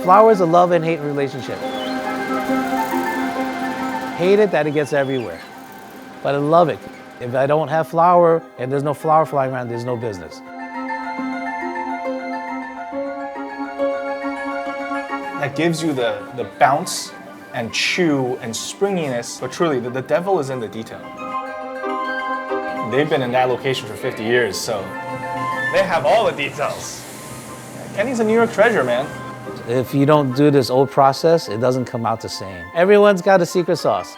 Flour is a love and hate relationship. Hate it that it gets everywhere, but I love it. If I don't have flour and there's no flour flying around, there's no business. That gives you the bounce and chew and springiness, but truly the devil is in the detail. They've been in that location for 50 years, so they have all the details. Kenny's a New York treasure, man. If you don't do this old process, it doesn't come out the same. Everyone's got a secret sauce.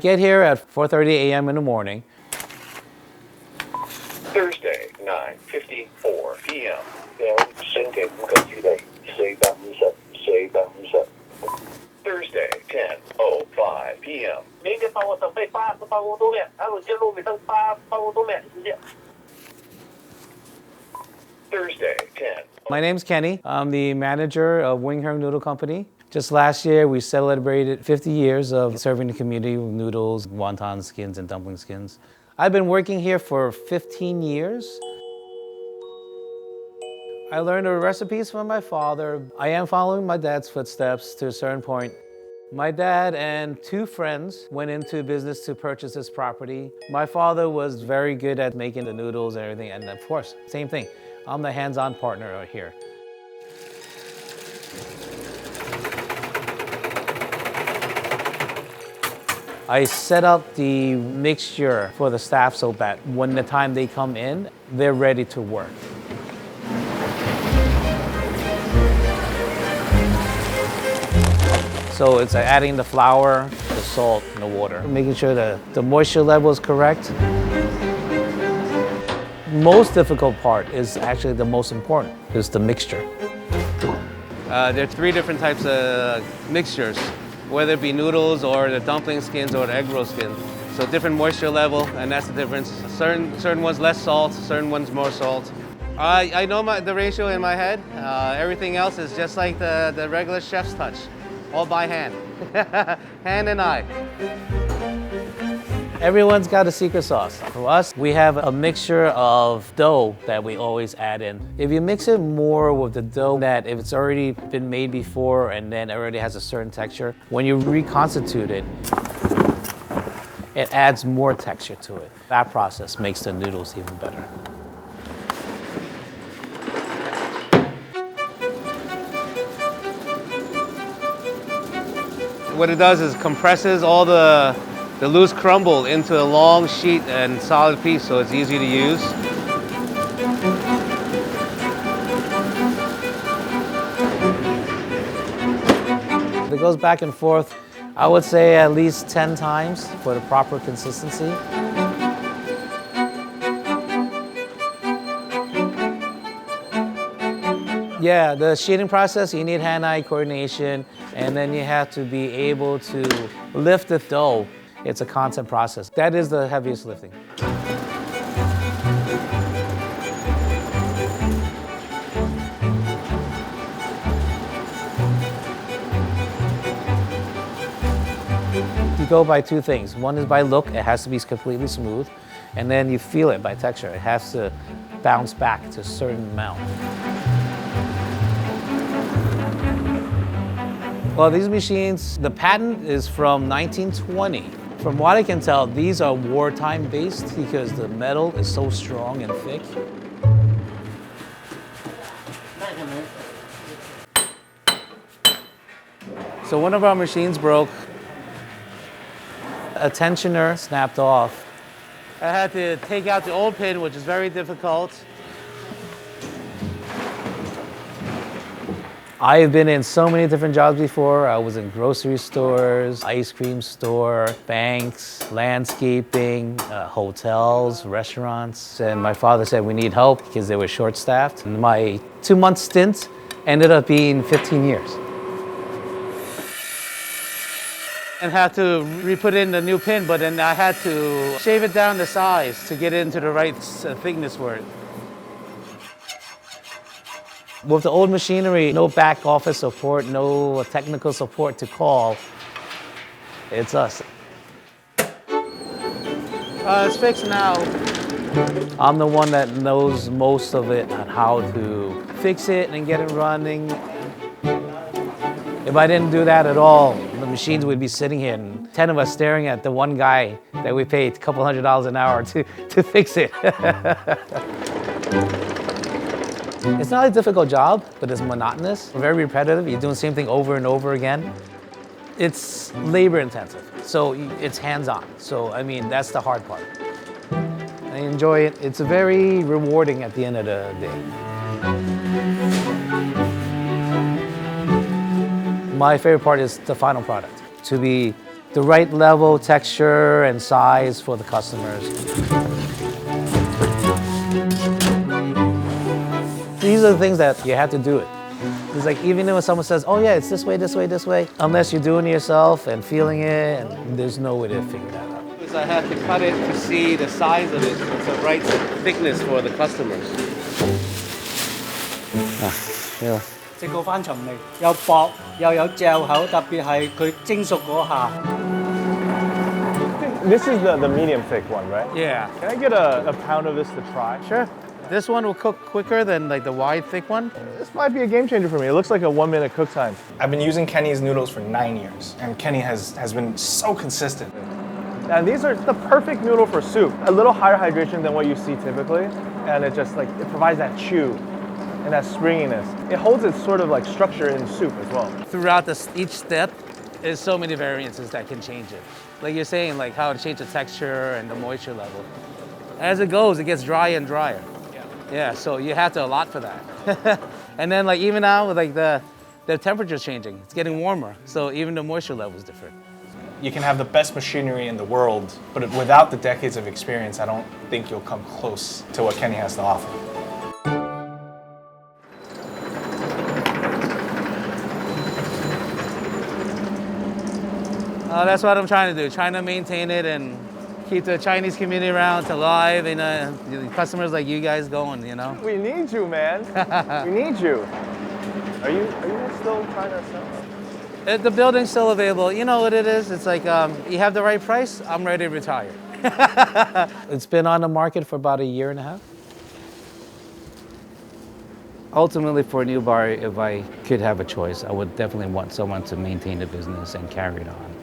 Get here at 4:30 a.m. in the morning. Thursday, 9:54 p.m. Thursday, 10:05 p.m. Thursday, 10. My name's Kenny. I'm the manager of Heung Noodle Company. Just last year, we celebrated 50 years of serving the community with noodles, wonton skins, and dumpling skins. I've been working here for 15 years. I learned the recipes from my father. I am following my dad's footsteps to a certain point. My dad and two friends went into business to purchase this property. My father was very good at making the noodles and everything, and of course, same thing. I'm the hands-on partner here. I set up the mixture for the staff so that when the time they come in, they're ready to work. So it's adding the flour, the salt, and the water, making sure that the moisture level is correct. Most difficult part is actually the most important, is the mixture. There are three different types of mixtures, whether it be noodles or the dumpling skins or the egg roll skins. So different moisture level, and that's the difference. Certain ones less salt, certain ones more salt. I know the ratio in my head. Everything else is just like the regular chef's touch, all by hand, hand and eye. Everyone's got a secret sauce. For us, we have a mixture of dough that we always add in. If you mix it more with the dough that if it's already been made before and then already has a certain texture, when you reconstitute it, it adds more texture to it. That process makes the noodles even better. What it does is compresses all the loose crumble into a long sheet and solid piece, so it's easy to use. It goes back and forth, I would say at least 10 times for the proper consistency. Yeah, the sheeting process, you need hand-eye coordination, and then you have to be able to lift the dough. It's a constant process. That is the heaviest lifting. You go by two things. One is by look, it has to be completely smooth, and then you feel it by texture. It has to bounce back to a certain amount. Well, these machines, the patent is from 1920. From what I can tell, these are wartime based because the metal is so strong and thick. So one of our machines broke. A tensioner snapped off. I had to take out the old pin, which is very difficult. I've been in so many different jobs before. I was in grocery stores, ice cream store, banks, landscaping, hotels, restaurants. And my father said we need help because they were short-staffed. And my 2-month stint ended up being 15 years. and had to re-put in the new pin, but then I had to shave it down the size to get it into the right thickness for it. With the old machinery, no back office support, no technical support to call. It's us. It's fixed now. I'm the one that knows most of it on how to fix it and get it running. If I didn't do that at all, the machines would be sitting here and 10 of us staring at the one guy that we paid a couple $100 an hour to fix it. It's not a difficult job, but it's monotonous, very repetitive. You're doing the same thing over and over again. It's labor intensive, so it's hands-on. So, I mean, that's the hard part. I enjoy it. It's very rewarding at the end of the day. My favorite part is the final product, to be the right level, texture, and size for the customers. These are the things that you have to do it. It's like even when someone says, oh yeah, it's this way, this way, this way, unless you're doing it yourself and feeling it, and there's no way to figure that out. I have to cut it to see the size of it, so it's the right thickness for the customers. Yeah. 食過翻尋味，又薄又有嚼口，特別係佢蒸熟嗰下。 This is the medium thick one, right? Yeah. Can I get a pound of this to try? Sure. This one will cook quicker than like the wide, thick one. This might be a game changer for me. It looks like a 1 minute cook time. I've been using Kenny's noodles for 9 years, and Kenny has been so consistent. And these are the perfect noodle for soup. A little higher hydration than what you see typically, and it just it provides that chew and that springiness. It holds its sort of like structure in soup as well. Throughout each step, there's so many variances that can change it. Like you're saying, like how to change the texture and the moisture level. As it goes, it gets drier and drier. Yeah, so you have to allot for that. And then like even now with like the temperature's changing, it's getting warmer. So even the moisture level is different. You can have the best machinery in the world, but without the decades of experience, I don't think you'll come close to what Kenny has to offer. That's what I'm trying to do, trying to maintain it and keep the Chinese community around alive and customers like you guys going, you know? We need you, man. We need you. Are you still trying to sell? The building's still available. You know what it is? It's like you have the right price, I'm ready to retire. It's been on the market for about 1.5 years. Ultimately, for a new bar, if I could have a choice, I would definitely want someone to maintain the business and carry it on.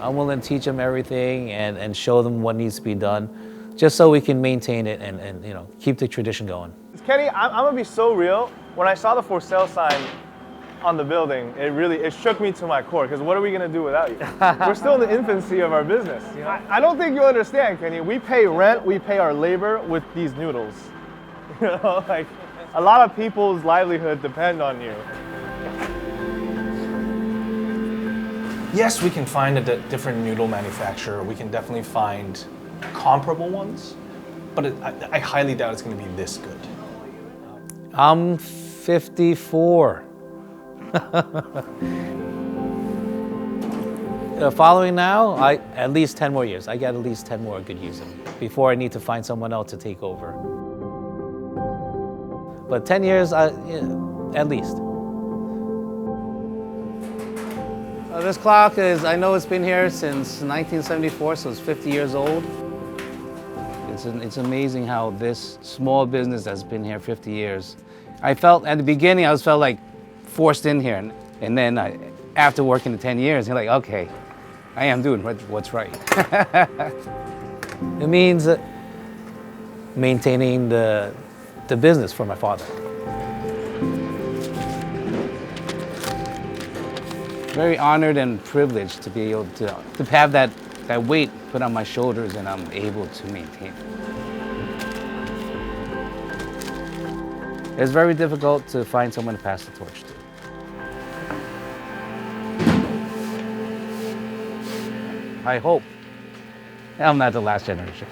I'm willing to teach them everything and show them what needs to be done, just so we can maintain it and you know, keep the tradition going. Kenny, I'm gonna be so real. When I saw the for sale sign on the building, it shook me to my core, because what are we gonna do without you? We're still in the infancy of our business. You know? I don't think you understand, Kenny. We pay rent, we pay our labor with these noodles. You know, like a lot of people's livelihood depend on you. Yes, we can find a different noodle manufacturer. We can definitely find comparable ones, but I highly doubt it's going to be this good. I'm 54. Following now, at least 10 more years. I got at least 10 more good years in me before I need to find someone else to take over. But 10 years, at least. This clock is, I know it's been here since 1974, so it's 50 years old. It's amazing how this small business that's been here 50 years. I felt, at the beginning, I felt like forced in here. And then after working the 10 years, you're like, okay, I am doing what's right. It means maintaining the business for my father. Very honored and privileged to be able to have that weight put on my shoulders, and I'm able to maintain it. It's very difficult to find someone to pass the torch to. I hope I'm not the last generation.